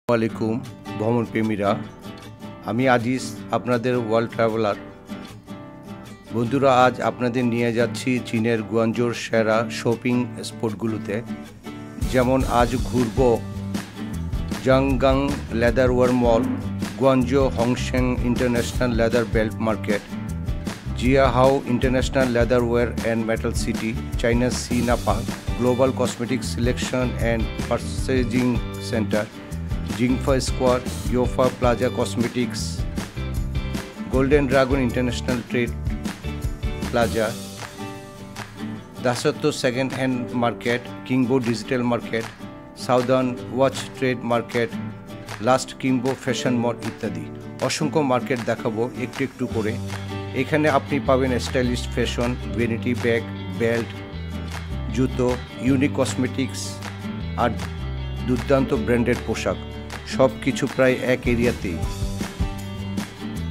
আলাইকুম ভ্রমণ প্রেমীরা, আমি আজিজ আপনাদের ওয়ার্ল্ড ট্রাভেলার। বন্ধুরা, আজ আপনাদের নিয়ে যাচ্ছি চীনের গুয়াঞ্জোর সেরা শপিং স্পটগুলোতে। যেমন আজ ঘুরব Zhanggang leatherware mall, Guangzhou Hongsheng international leather belt market, Jiahao international leatherware and metal city, China C Napa global cosmetic selection and purchasing centre, Xingfa square, Youfa plaza cosmetics, golden dragon international trade plaza, দাসত্ব second hand market, Kingbo digital market, southern watch trade market, last Kingbo fashion mall ইত্যাদি। অসংখ্য market দেখাবো একটু একটু করে। এখানে আপনি পাবেন stylish fashion, vanity bag, belt, জুতো, ইউনিক কসমেটিক্স আর দুর্দান্ত ব্র্যান্ডেড পোশাক, সব কিছু প্রায় এক এরিয়াতেই।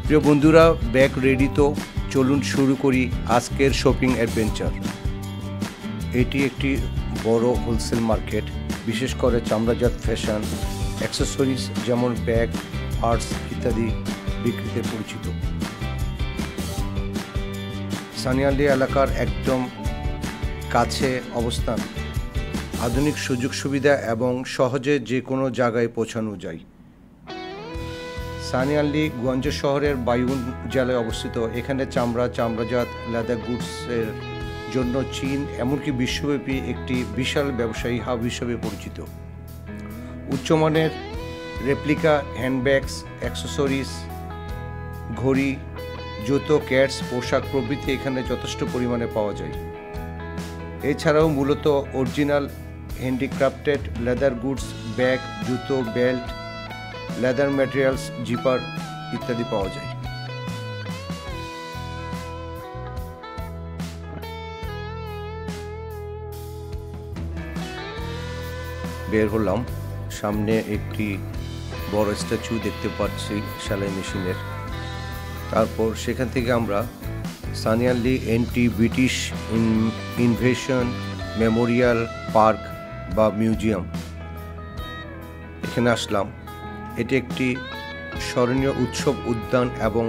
প্রিয় বন্ধুরা, ব্যাগ রেডি তো চলুন শুরু করি আজকের শপিং অ্যাডভেঞ্চার। এটি একটি বড় হোলসেল মার্কেট, বিশেষ করে চামড়াজাত ফ্যাশন অ্যাক্সেসরিজ যেমন ব্যাগ, পার্টস ইত্যাদি বিক্রিতে পরিচিত। সানিয়ালি এলাকার একদম কাছে অবস্থান, আধুনিক সুযোগ সুবিধা এবং সহজে যে কোনো জায়গায় পৌঁছানো যায়। সানিয়ালি গুয়াঞ্জো শহরের বাইউন জেলায় অবস্থিত। এখানে চামড়াজাত লেদার গুডসের জন্য চীন এমনকি বিশ্বব্যাপী একটি বিশাল ব্যবসায়ী হাব হিসেবে পরিচিত। উচ্চমানের রেপ্লিকা হ্যান্ডব্যাগস, অ্যাক্সেসরিজ, ঘড়ি, জুতো, ক্যাটস, পোশাক প্রভৃতি এখানে যথেষ্ট পরিমাণে পাওয়া যায়। এছাড়াও মূলত অরিজিনাল হ্যান্ডিক্রাফটেড লেদার গুডস, ব্যাগ, জুতো, বেল্ট, লেদার ম্যাটেরিয়ালস, জিপার ইত্যাদি পাওয়া যায়। বের হলাম, সামনে একটি বড় স্ট্যাচু দেখতে পাচ্ছি সেলাই মেশিনের। তারপর সেখান থেকে আমরা Sanyuanli anti British invasion memorial park বা মিউজিয়াম এখানে আসলাম। এটি একটি স্মরণীয় উৎসব উদ্যান এবং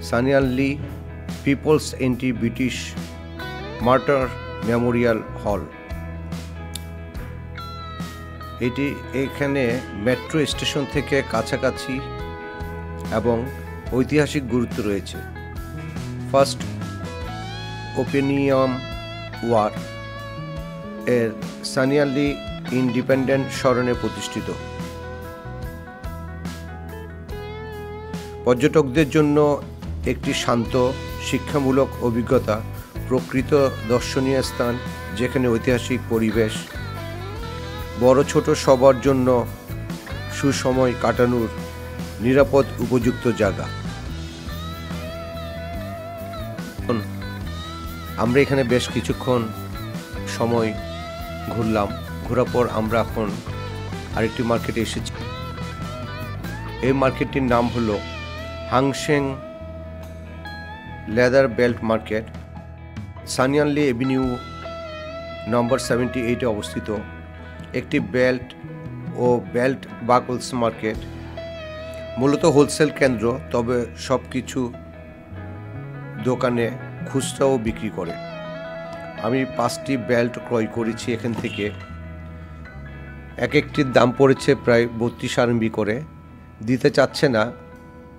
Sanyuanli people's anti British martyr memorial হল। এটি এখানে মেট্রো স্টেশন থেকে কাছাকাছি এবং ঐতিহাসিক গুরুত্ব রয়েছে। ফার্স্ট ওপিনিয়ন ওয়ার এর সানিয়ালি ইন্ডিপেন্ডেন্ট স্মরণে প্রতিষ্ঠিত। পর্যটকদের জন্য একটি শান্ত শিক্ষামূলক অভিজ্ঞতা, প্রকৃত দর্শনীয় স্থান যেখানে ঐতিহাসিক পরিবেশ, বড় ছোট সবার জন্য সুসময় কাটানোর নিরাপদ উপযুক্ত জায়গা। আমরা এখানে বেশ কিছুক্ষণ সময় ঘুরলাম। ঘোরার পর আমরা এখন আরেকটি মার্কেটে এসেছি। এই মার্কেটটির নাম হলো হাংশেং লেদার বেল্ট মার্কেট, সানিয়ালি এভিনিউ নম্বর 78-এ অবস্থিত। একটি বেল্ট ও বেল্ট বাকলস মার্কেট, মূলত হোলসেল কেন্দ্র, তবে সব কিছু দোকানে খুচরাও বিক্রি করে। আমি 5টি বেল্ট ক্রয় করেছি এখান থেকে। এক একটির দাম পড়েছে প্রায় 32 RMB করে। দিতে চাচ্ছে না,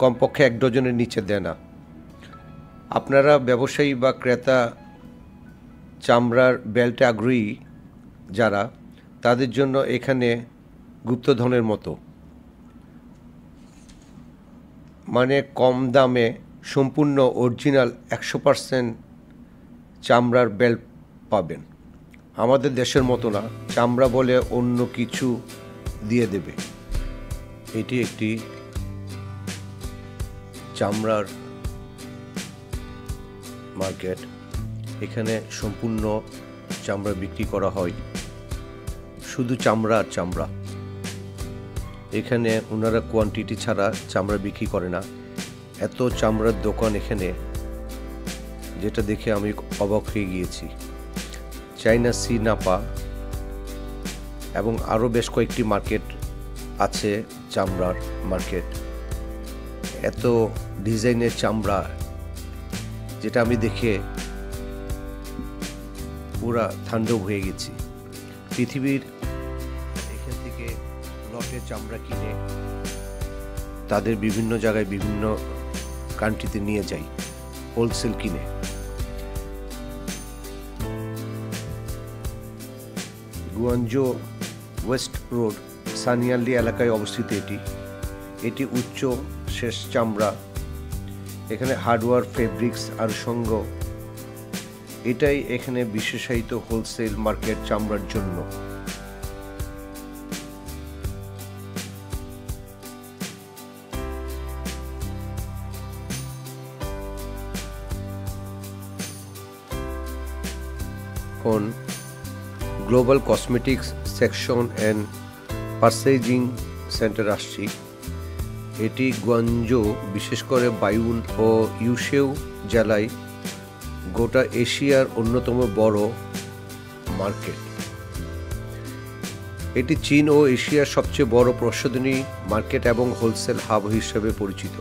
কমপক্ষে 1 ডজনের নিচে দেয় না। আপনারা ব্যবসায়ী বা ক্রেতা চামড়ার বেল্টে আগ্রহী যারা, তাদের জন্য এখানে গুপ্তধনের মতো, মানে কম দামে সম্পূর্ণ অরিজিনাল 100% চামড়ার বেল্ট পাবেন। আমাদের দেশের মতো না, চামড়া বলে অন্য কিছু দিয়ে দেবে। এটি একটি চামড়ার মার্কেট। এখানে সম্পূর্ণ চামড়া বিক্রি করা হয়, শুধু চামড়া আর চামড়া। এখানে ওনারা কোয়ান্টিটি ছাড়া চামড়া বিক্রি করে না। এত চামড়ার দোকান এখানে, যেটা দেখে আমি অবাক হয়ে গিয়েছি। চাইনা সি নাপা এবং আরও বেশ কয়েকটি মার্কেট আছে চামড়ার মার্কেট। এত ডিজাইনের চামড়া যেটা আমি দেখে পুরা তাণ্ডব হয়ে গেছি। পৃথিবীর এখান থেকে লটে চামড়া কিনে তাদের বিভিন্ন জায়গায় বিভিন্ন কান্ট্রিতে নিয়ে যাই হোলসেল কিনে। গুয়াঞ্জো ওয়েস্ট রোড সানিয়ালি এলাকায় অবস্থিত এটি উচ্চ শেষ চামড়া। এখানে হার্ডওয়্যার, ফেব্রিক্স আর সঙ্গ, এটাই এখানে বিশেষায়িত হোলসেল মার্কেট চামড়ার জন্য। কোন global cosmetics section and purchasing centre আসছি। এটি গুয়াঞ্জো, বিশেষ করে বায়ুন ও ইউশেউ জেলায় গোটা এশিয়ার অন্যতম বড় মার্কেট। এটি চীন ও এশিয়ার সবচেয়ে বড় প্রসাধনী মার্কেট এবং হোলসেল হাব হিসেবে পরিচিত।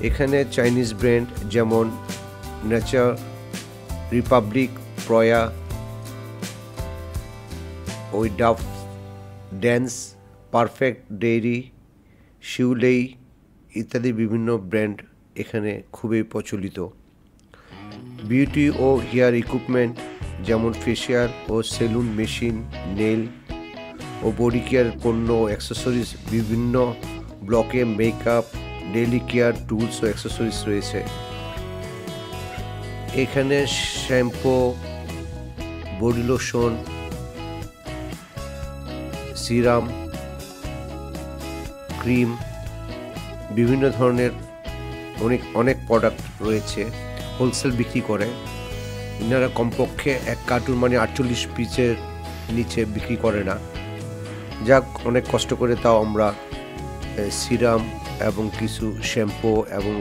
এখানে চাইনিজ ব্র্যান্ড যেমন নেচার, রিপাবলিক, প্রয়া, ওইডাফ, ড্যান্স, পারফেক্ট ডেইরি, শিউলেই ইত্যাদি বিভিন্ন ব্র্যান্ড এখানে খুবই প্রচলিত। বিউটি ও হেয়ার ইকুইপমেন্ট যেমন ফেসিয়াল ও সেলুন মেশিন, নেল ও বডি কেয়ার পণ্য ও অ্যাক্সেসরিজ, বিভিন্ন ব্লকে মেকআপ, ডেইলি কেয়ার টুলস ও অ্যাক্সেসরিজ রয়েছে। এখানে shampoo, body lotion, serum, cream, বিভিন্ন ধরনের অনেক প্রোডাক্ট রয়েছে, হোলসেল বিক্রি করে। ইনারা কমপক্ষে এক কার্টুন মানে 48 পিসের নিচে বিক্রি করে না। যাক, অনেক কষ্ট করে তাও আমরা সিরাম এবং কিছু শ্যাম্পু এবং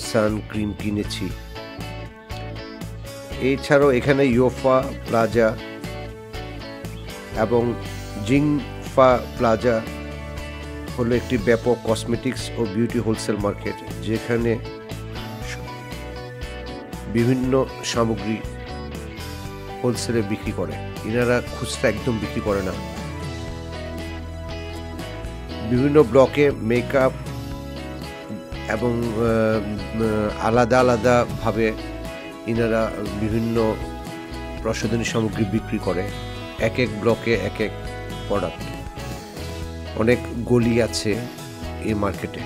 সান ক্রিম কিনেছি। এছাড়াও এখানে ইয়োফা প্লাজা এবং জিংফা প্লাজা হলো একটি ব্যাপক কসমেটিক্স ও বিউটি হোলসেল মার্কেট, যেখানে বিভিন্ন সামগ্রী হোলসেলে বিক্রি করে। এনারা খুচরা একদম বিক্রি করে না। বিভিন্ন ব্লকে মেকআপ এবং আলাদা আলাদাভাবে এনারা বিভিন্ন প্রসাধনী সামগ্রী বিক্রি করে। এক এক ব্লকে এক এক প্রোডাক্ট। অনেক গলি আছে এই মার্কেটে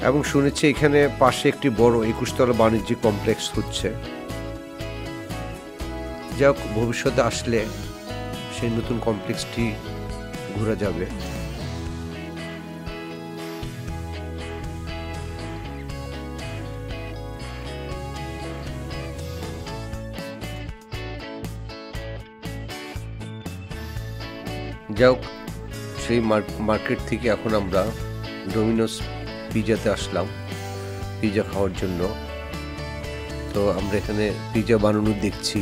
এবং শুনেছি এখানে পাশে একটি বড় 21 তলা বাণিজ্যিক কমপ্লেক্স হচ্ছে। যাক, ভবিষ্যতে আসলে সেই নতুন কমপ্লেক্সটি ঘোরা যাবে। যাক, সেই মার্কেট থেকে এখন আমরা ডোমিনোস পিজাতে আসলাম পিজা খাওয়ার জন্য। তো আমরা এখানে পিজা বানানো দেখছি।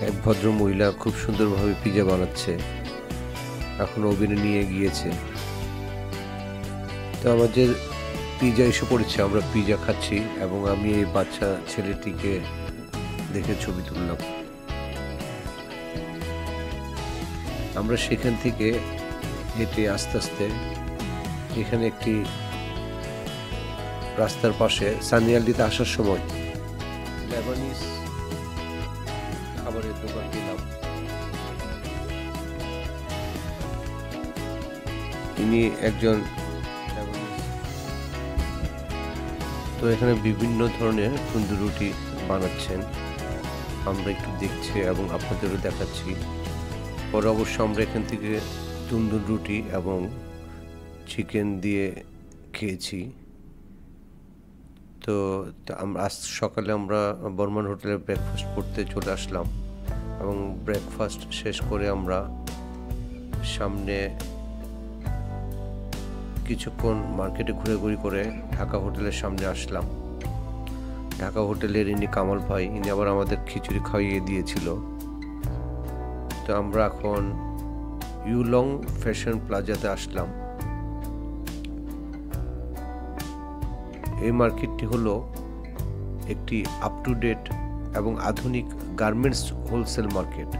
এক ভদ্র মহিলা খুব সুন্দরভাবে পিজা বানাচ্ছে, এখন ওভেনে নিয়ে গিয়েছে। তো আমাদের পিজা এসে পড়েছে, আমরা পিজা খাচ্ছি এবং আমি এই বাচ্চা ছেলেটিকে দেখে ছবি তুললাম। আমরা সেখান থেকে হেঁটে আস্তে আস্তে এখানে একটি রাস্তার পাশে সানিয়ালিতে আসার সময় লেবানিজ খাবারের দোকান পেলাম। ইনি একজন লেবানিজ। তো এখানে বিভিন্ন ধরনের তন্দুরি রুটি বানাচ্ছেন, আমরা একটু দেখছি এবং আপনাদেরও দেখাচ্ছি। পরে অবশ্য আমরা এখান থেকে তন্দুরি রুটি এবং চিকেন দিয়ে খেয়েছি। তো আজ সকালে আমরা বর্মান হোটেলে ব্রেকফাস্ট করতে চলে আসলাম এবং ব্রেকফাস্ট শেষ করে আমরা সামনে কিছুক্ষণ মার্কেটে ঘুরেঘুরি করে ঢাকা হোটেলের সামনে আসলাম। ঢাকা হোটেলের ইনি কামাল ভাই, ইনি আবার আমাদের খিচুড়ি খাইয়ে দিয়েছিল। তো আমরা এখন ইউলং ফ্যাশন প্লাজাতে আসলাম। এই মার্কেটটি হলো একটি আপ টু ডেট এবং আধুনিক garments wholesale market.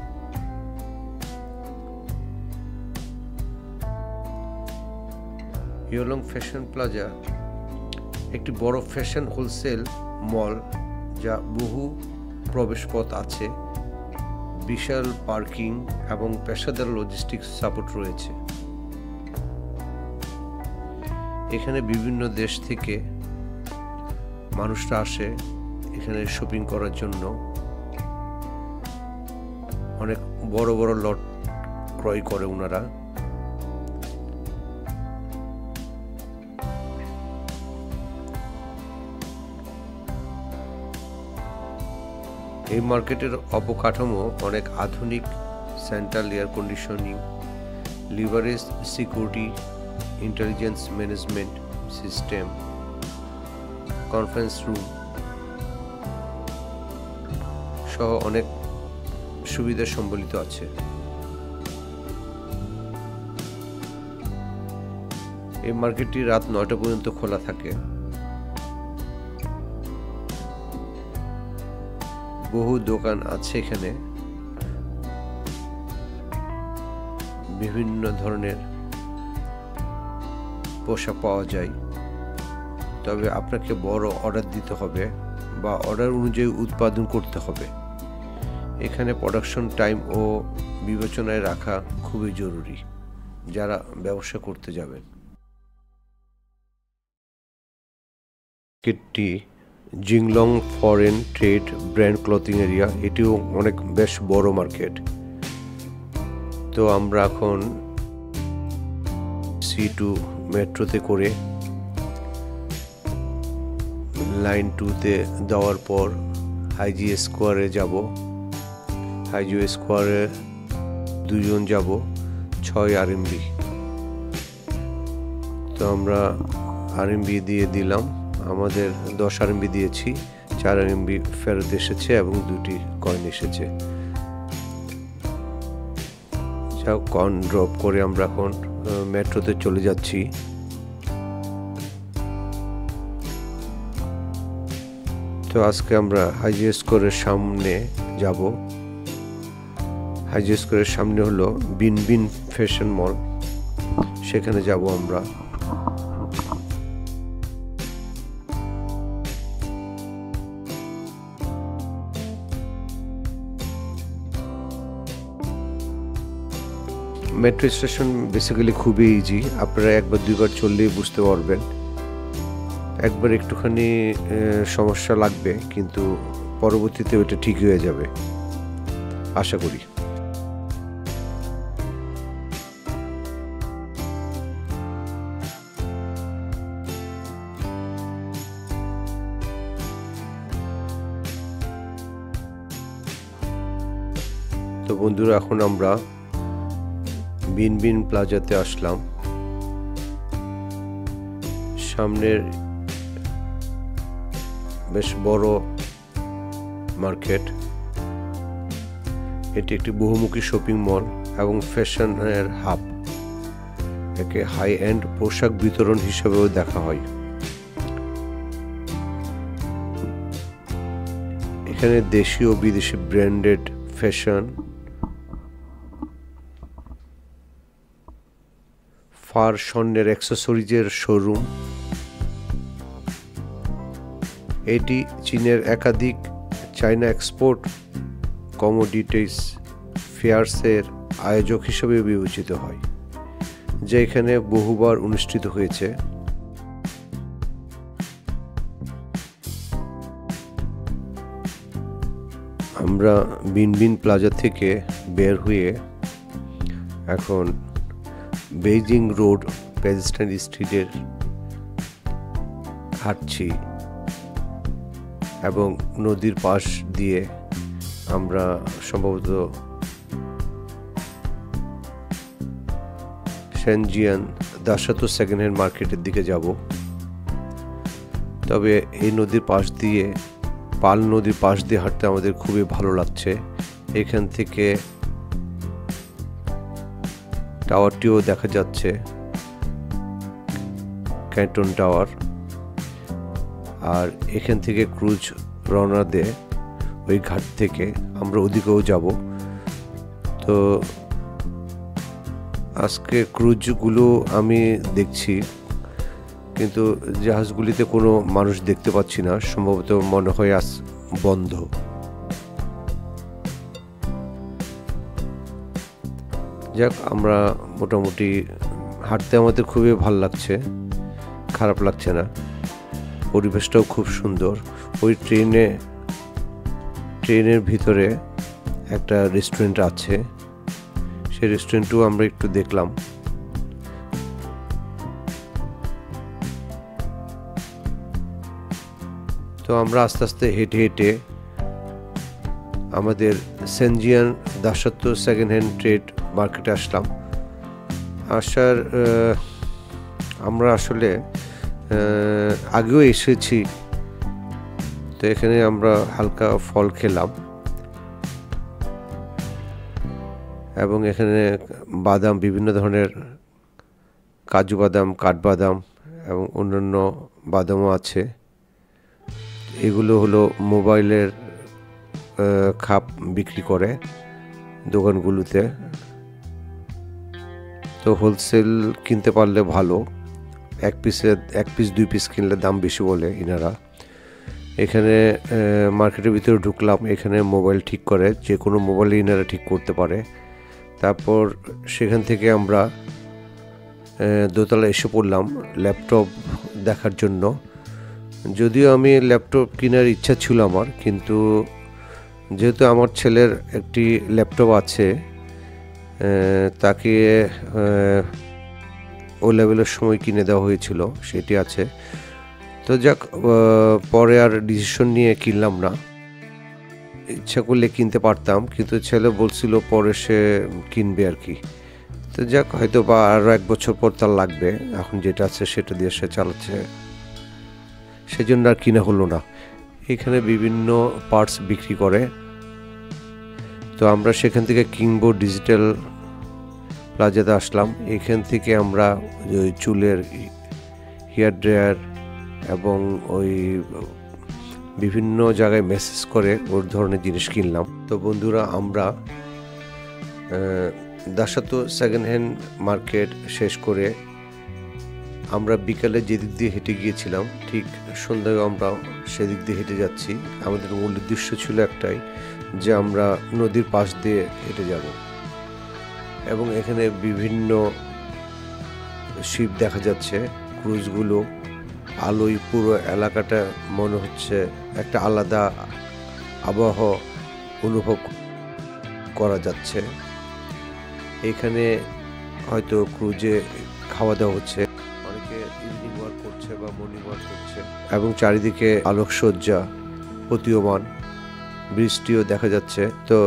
Yulong fashion plaza একটি বড় ফ্যাশন হোলসেল মল, যা বহু প্রবেশপথ আছে, বিশাল পার্কিং এবং পেশাদার লজিস্টিক্স সাপোর্ট রয়েছে। এখানে বিভিন্ন দেশ থেকে মানুষরা আসে এখানে শপিং করার জন্য। অনেক বড় বড় লট ক্রয় করে ওনারা। এই মার্কেটের অবকাঠামো অনেক আধুনিক, central air conditioning, leverage security, intelligence management system, conference room সহ অনেক সুবিধা সম্বলিত আছে। এই মার্কেটটি রাত 9টা পর্যন্ত খোলা থাকে। বহু দোকান আছে এখানে, বিভিন্ন ধরনের পোশাক পাওয়া যায়। তবে আপনাকে বড় অর্ডার দিতে হবে বা অর্ডার অনুযায়ী উৎপাদন করতে হবে। এখানে প্রোডাকশন টাইম ও বিবেচনায় রাখা খুবই জরুরি যারা ব্যবসা করতে যাবেন। মার্কেটটি Jinglong foreign trade brand clothing area, এটিও অনেক বেশ বড় মার্কেট। তো আমরা এখন C2 মেট্রোতে করে লাইন 2তে যাওয়ার পর হাইজি স্কোয়ারে যাব। হাইজি স্কোয়ারে 2 জন যাব, 6 RMB। তো আমরা RMB দিয়ে দিলাম, আমাদের 10 RMB দিয়েছি, 4 RMB ফেরত এসেছে এবং 2টি কয়েন এসেছে। যাও, কয়েন ড্রপ করে আমরা এখন মেট্রোতে চলে যাচ্ছি। তো আজকে আমরা হাইজি স্কোয়ারের সামনে যাব। হাইজি স্কোয়ারের সামনে হলো বিনবিন ফ্যাশন মল, সেখানে যাব আমরা। মেট্রো স্টেশন বেসিক্যালি খুবই ইজি, আপনারা একবার দুইবার চললেই বুঝতে পারবেন। একবার একটুখানি সমস্যা লাগবে, কিন্তু পরবর্তীতে ওইটা ঠিক হয়ে যাবে আশা করি। তো বন্ধুরা, এখন আমরা বিনবিন প্লাজাতে আসলাম। সামনের বেশ বড় মার্কেট। এটি একটি বহুমুখী শপিং মল এবং ফ্যাশনের হাব। একে হাই এন্ড পোশাক বিতরণ হিসেবেও দেখা হয়। এখানে দেশীয় ও বিদেশি ব্র্যান্ডেড ফ্যাশন, ফার, স্বর্ণের অ্যাক্সেসরিজের শোরুম। এটি চীনের একাধিক চায়না এক্সপোর্ট কমোডিটিস ফেয়ার্সের আয়োজক হিসেবে বিবেচিত হয়, যা এখানে বহুবার অনুষ্ঠিত হয়েছে। আমরা বিনবিন প্লাজা থেকে বের হয়ে এখন বেইজিং রোড, প্যালেস্টাইন স্ট্রিটের হাঁটছি এবং নদীর পাশ দিয়ে আমরা সম্ভবত সেনজিয়ান দাসাতো সেকেন্ড হ্যান্ড মার্কেটের দিকে যাব। তবে এই নদীর পাশ দিয়ে, পাল নদীর পাশ দিয়ে হাঁটতে আমাদের খুবই ভালো লাগছে। এখান থেকে টাওয়ারটিও দেখা যাচ্ছে, ক্যান্টন টাওয়ার। আর এখান থেকে ক্রুজ রওনা দেয় ওই ঘাট থেকে, আমরা ওদিকেও যাব। তো আজকে ক্রুজগুলো আমি দেখছি, কিন্তু জাহাজগুলিতে কোনো মানুষ দেখতে পাচ্ছি না, সম্ভবত মনে হয় আজ বন্ধ। যাক, আমরা মোটামুটি হাঁটতে আমাদের খুবই ভালো লাগছে, খারাপ লাগছে না, পরিবেশটাও খুব সুন্দর। ওই ট্রেনের ভিতরে একটা রেস্টুরেন্ট আছে, সেই রেস্টুরেন্টও আমরা একটু দেখলাম। তো আমরা আস্তে আস্তে হেঁটে হেঁটে আমাদের সেনজিয়ান দাসত্ব সেকেন্ড হ্যান্ড ট্রেড মার্কেটে আসলাম। আমরা আসলে আগেও এসেছি, তো এখানে আমরা হালকা ফল খেলাম এবং এখানে বাদাম, বিভিন্ন ধরনের কাজু বাদাম, কাঠবাদাম এবং অন্যান্য বাদামও আছে। এগুলো হলো মোবাইলের খাপ বিক্রি করে দোকানগুলোতে। তো হোলসেল কিনতে পারলে ভালো, এক পিস 2 পিস কিনলে দাম বেশি বলে ইনারা। এখানে মার্কেটের ভিতরে ঢুকলাম, এখানে মোবাইল ঠিক করে, যে কোনো মোবাইল ইনারা ঠিক করতে পারে। তারপর সেখান থেকে আমরা দোতলা এসে পড়লাম ল্যাপটপ দেখার জন্য। যদিও আমি ল্যাপটপ কেনার ইচ্ছা ছিল আমার, কিন্তু যেহেতু আমার ছেলের একটি ল্যাপটপ আছে, তাকে ও লেভেলের সময় কিনে দেওয়া হয়েছিল, সেটি আছে। তো যাক, পরে আর ডিসিশন নিয়ে কিনলাম না, ইচ্ছা করলে কিনতে পারতাম, কিন্তু ছেলে বলছিল পরে সে কিনবে আর কি। তো যাক, হয়তো বা আরও 1 বছর পর তার লাগবে, এখন যেটা আছে সেটা দিয়ে সে চালাচ্ছে, সেজন্য আর কিনা হলো না। এখানে বিভিন্ন পার্টস বিক্রি করে। তো আমরা সেখান থেকে কিংবো ডিজিটাল প্লাজাতে আসলাম। এখান থেকে আমরা ওই চুলের হেয়ার ড্রায়ার এবং ওই বিভিন্ন জায়গায় মেসেজ করে ওর ধরনের জিনিস কিনলাম। তো বন্ধুরা, আমরা দাসত্ব সেকেন্ড হ্যান্ড মার্কেট শেষ করে আমরা বিকালে যেদিক দিয়ে হেঁটে গিয়েছিলাম, ঠিক সন্ধ্যায় আমরা সেদিক দিয়ে হেঁটে যাচ্ছি। আমাদের মূল উদ্দেশ্য ছিল একটাই, যে আমরা নদীর পাশ দিয়ে হেঁটে যাব। এবং এখানে বিভিন্ন শিপ দেখা যাচ্ছে, ক্রুজগুলো আলোয় পুরো এলাকাটা মনে হচ্ছে একটা আলাদা আবহাওয়া অনুভব করা যাচ্ছে। এখানে হয়তো ক্রুজে খাওয়া দাওয়া হচ্ছে, অনেকে ইভিনিং ওয়াক করছে বা মর্নিং ওয়াক করছে, এবং চারিদিকে আলোকসজ্জা প্রতীয়মান, বৃষ্টিও দেখা যাচ্ছে। তো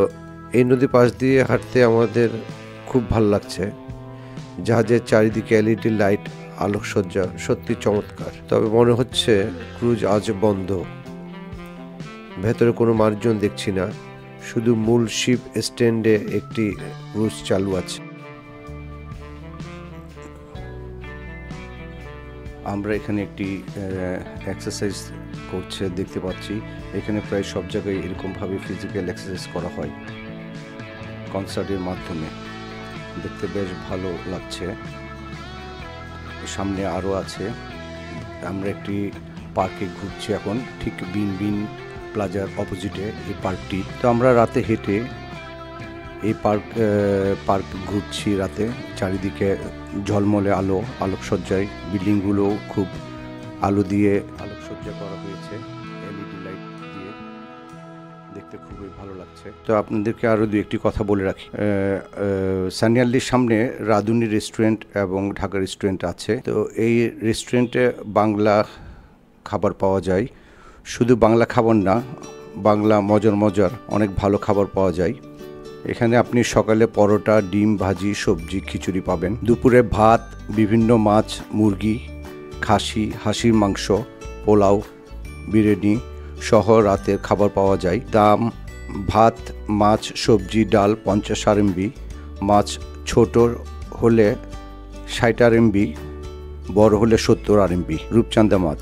এই নদীর পাশ দিয়ে হাঁটতে আমাদের খুব ভালো লাগছে। জাহাজের চারিদিকে এলইডি লাইট, আলোকসজ্জা সত্যি চমৎকার। তবে মনে হচ্ছে ক্রুজ আজ বন্ধ, ভেতরে কোনো মানুষজন দেখছি না, শুধু মূল শিপ স্ট্যান্ডে একটি ক্রুজ চালু আছে। আমরা এখানে একটি এক্সারসাইজ করছে দেখতে পাচ্ছি। এখানে প্রায় সব জায়গায় এরকমভাবে ফিজিক্যাল এক্সারসাইজ করা হয় কনসার্টের মাধ্যমে, দেখতে বেশ ভালো লাগছে। সামনে আরও আছে। আমরা একটি পার্কে ঘুরছি এখন, ঠিক বিন প্লাজার অপোজিটে এই পার্কটি। তো আমরা রাতে হেঁটে এই পার্ক ঘুরছি রাতে। চারিদিকে ঝলমলে আলো, আলোকসজ্জায় বিল্ডিংগুলো খুব আলো দিয়ে আলোকসজ্জা করা হয়েছে, এলইডি লাইট দিয়ে, দেখতে খুবই ভালো লাগছে। তো আপনাদেরকে আরও 2-1টি কথা বলে রাখি। সানিয়াল্লির সামনে রাঁধুনি রেস্টুরেন্ট এবং ঢাকা রেস্টুরেন্ট আছে। তো এই রেস্টুরেন্টে বাংলা খাবার পাওয়া যায়। শুধু বাংলা খাবার না, বাংলা মজার অনেক ভালো খাবার পাওয়া যায়। এখানে আপনি সকালে পরোটা, ডিম ভাজি, সবজি, খিচুড়ি পাবেন। দুপুরে ভাত, বিভিন্ন মাছ, মুরগি, খাসি, হাঁসির মাংস, পোলাও, বিরিয়ানি সহ রাতের খাবার পাওয়া যায়। দাম: ভাত, মাছ, সবজি, ডাল 50 RMB, মাছ ছোট হলে 60 RMB, বড় হলে 70 RMB রূপচাঁদা মাছ।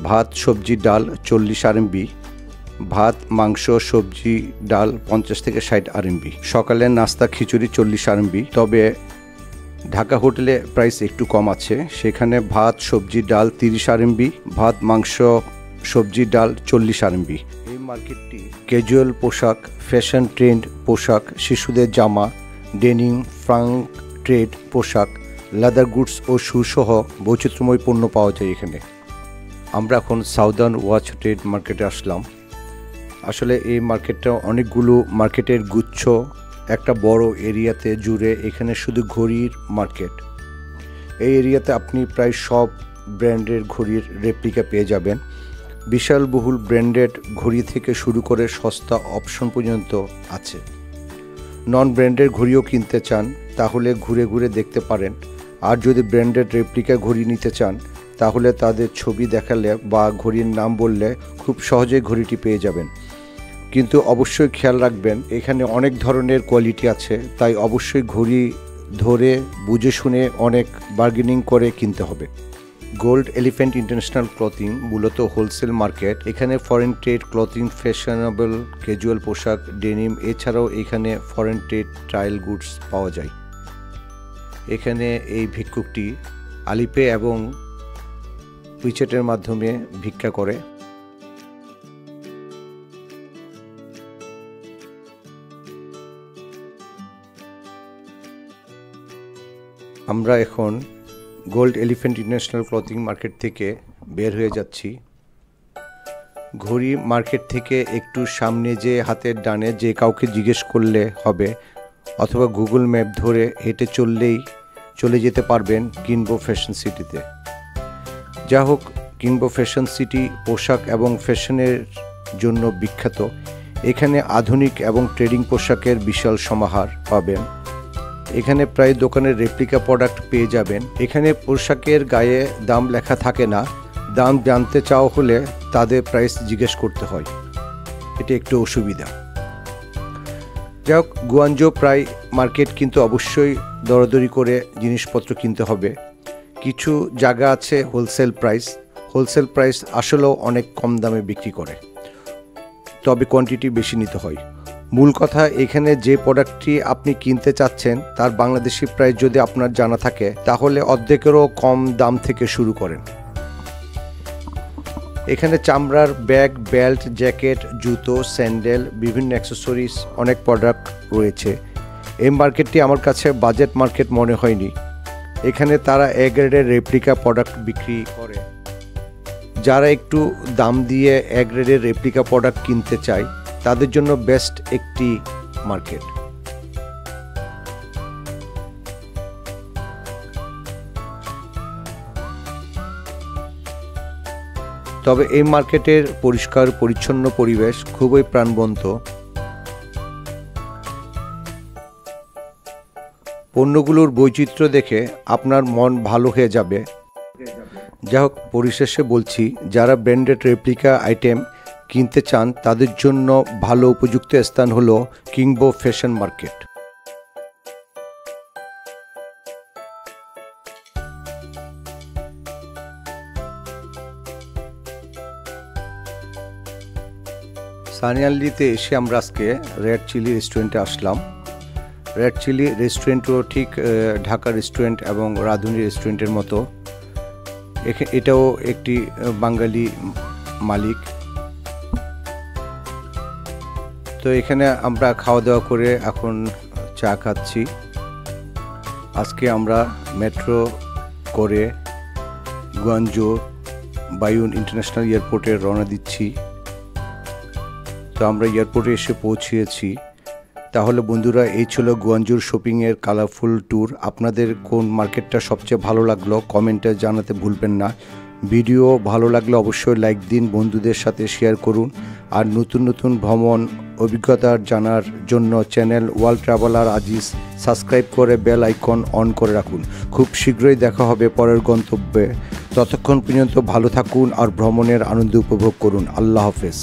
ভাত সবজি ডাল 40 RMB, ভাত মাংস সবজি ডাল 50 থেকে 60 RMB। সকালের নাস্তা খিচুড়ি 40 RMB। তবে ঢাকা হোটেলে প্রাইস একটু কম আছে, সেখানে ভাত সবজি ডাল 30 RMB, ভাত মাংস সবজি ডাল 40 RMB। এই মার্কেটটি ক্যাজুয়াল পোশাক, ফ্যাশন ট্রেন্ড পোশাক, শিশুদের জামা, ডেনিম, ফ্রাঙ্ক ট্রেড পোশাক, লেদার গুডস ও শু সহ বৈচিত্র্যময় পণ্য পাওয়া যায় এখানে। আমরা এখন সাউদার্ন ওয়াচ ট্রেড মার্কেটে আসলাম। আসলে এই মার্কেটটা অনেকগুলো মার্কেটের গুচ্ছ একটা বড় এরিয়াতে জুড়ে। এখানে শুধু ঘড়ির মার্কেট। এই এরিয়াতে আপনি প্রায় সব ব্র্যান্ডের ঘড়ির রেপ্লিকা পেয়ে যাবেন। বিশাল বহুল ব্র্যান্ডেড ঘড়ি থেকে শুরু করে সস্তা অপশন পর্যন্ত আছে। নন ব্র্যান্ডের ঘড়িও কিনতে চান তাহলে ঘুরে ঘুরে দেখতে পারেন। আর যদি ব্র্যান্ডেড রেপ্লিকা ঘড়ি নিতে চান তাহলে তাদের ছবি দেখালে বা ঘড়ির নাম বললে খুব সহজেই ঘড়িটি পেয়ে যাবেন। কিন্তু অবশ্যই খেয়াল রাখবেন, এখানে অনেক ধরনের কোয়ালিটি আছে, তাই অবশ্যই ঘড়ি ধরে বুঝে শুনে অনেক বার্গেনিং করে কিনতে হবে। গোল্ড এলিফ্যান্ট ইন্টারন্যাশনাল ক্লথিং মূলত হোলসেল মার্কেট। এখানে foreign trade clothing, fashionable casual পোশাক, ডেনিম, এছাড়াও এখানে ফরেন ট্রেড ট্রায়াল গুডস পাওয়া যায়। এখানে এই ভিক্ষুকটি আলিপে এবং উইচ্যাটের মাধ্যমে ভিক্ষা করে। আমরা এখন gold elephant international clothing market থেকে বের হয়ে যাচ্ছি। ঘড়ি মার্কেট থেকে একটু সামনে যে হাতের ডানে যে কাউকে জিজ্ঞেস করলে হবে, অথবা গুগল ম্যাপ ধরে হেঁটে চললেই চলে যেতে পারবেন কিনবো ফ্যাশন সিটিতে। যা হোক, কিনবো ফ্যাশন সিটি পোশাক এবং ফ্যাশনের জন্য বিখ্যাত। এখানে আধুনিক এবং ট্রেডিং পোশাকের বিশাল সমাহার পাবেন। এখানে প্রায় দোকানের রেপ্লিকা প্রোডাক্ট পেয়ে যাবেন। এখানে পোশাকের গায়ে দাম লেখা থাকে না, দাম জানতে চাওয়া হলে তাদের প্রাইস জিজ্ঞেস করতে হয়, এটা একটু অসুবিধা। যাই হোক, গুয়াঞ্জো প্রায় মার্কেট, কিন্তু অবশ্যই দরদরি করে জিনিসপত্র কিনতে হবে। কিছু জায়গা আছে হোলসেল প্রাইস আসলেও অনেক কম দামে বিক্রি করে, তবে কোয়ান্টিটি বেশি নিতে হয়। মূল কথা, এখানে যে প্রোডাক্টটি আপনি কিনতে চাচ্ছেন তার বাংলাদেশি প্রাইস যদি আপনার জানা থাকে তাহলে অর্ধেকেরও কম দাম থেকে শুরু করেন। এখানে চামড়ার ব্যাগ, বেল্ট, জ্যাকেট, জুতো, স্যান্ডেল, বিভিন্ন অ্যাক্সেসরিজ অনেক প্রোডাক্ট রয়েছে। এই মার্কেটটি আমার কাছে বাজেট মার্কেট মনে হয়নি। এখানে তারা এ গ্রেডের রেপ্লিকা প্রোডাক্ট বিক্রি করে। যারা একটু দাম দিয়ে এ গ্রেডের রেপ্লিকা প্রোডাক্ট কিনতে চায় তাদের জন্য বেস্ট একটি মার্কেট। তবে এই মার্কেটের পরিষ্কার পরিচ্ছন্ন পরিবেশ খুবই প্রাণবন্ত। পণ্যগুলোর বৈচিত্র্য দেখে আপনার মন ভালো হয়ে যাবে। যাই হোক, পরিশেষে বলছি, যারা ব্র্যান্ডেড রেপ্লিকা আইটেম কিনতে চান তাদের জন্য ভালো উপযুক্ত স্থান হলো কিংবো ফ্যাশন মার্কেট। সানিয়াল্লিতে এসে আমরা আজকে রেড চিলি রেস্টুরেন্টে আসলাম। রেড চিলি রেস্টুরেন্টও ঠিক ঢাকা রেস্টুরেন্ট এবং রাঁধুনি রেস্টুরেন্টের মতো। এটাও একটি বাঙালি মালিক। তো এখানে আমরা খাওয়া দাওয়া করে এখন চা খাচ্ছি। আজকে আমরা মেট্রো করে গুয়াঞ্জো বায়ুন ইন্টারন্যাশনাল এয়ারপোর্টে রওনা দিচ্ছি। তো আমরা এয়ারপোর্টে এসে পৌঁছেছি। তাহলে বন্ধুরা, এই ছিল গুয়াঞ্জোর শপিংয়ের কালারফুল ট্যুর। আপনাদের কোন মার্কেটটা সবচেয়ে ভালো লাগলো কমেন্টে জানাতে ভুলবেন না। ভিডিও ভালো লাগলে অবশ্যই লাইক দিন, বন্ধুদের সাথে শেয়ার করুন। আর নতুন নতুন ভ্রমণ অভিজ্ঞতা জানার জন্য channel world traveller Aziz subscribe করে বেল আইকন অন করে রাখুন। খুব শীঘ্রই দেখা হবে পরের গন্তব্যে। ততক্ষণ পর্যন্ত ভালো থাকুন আর ভ্রমণের আনন্দ উপভোগ করুন। আল্লাহ হাফেজ।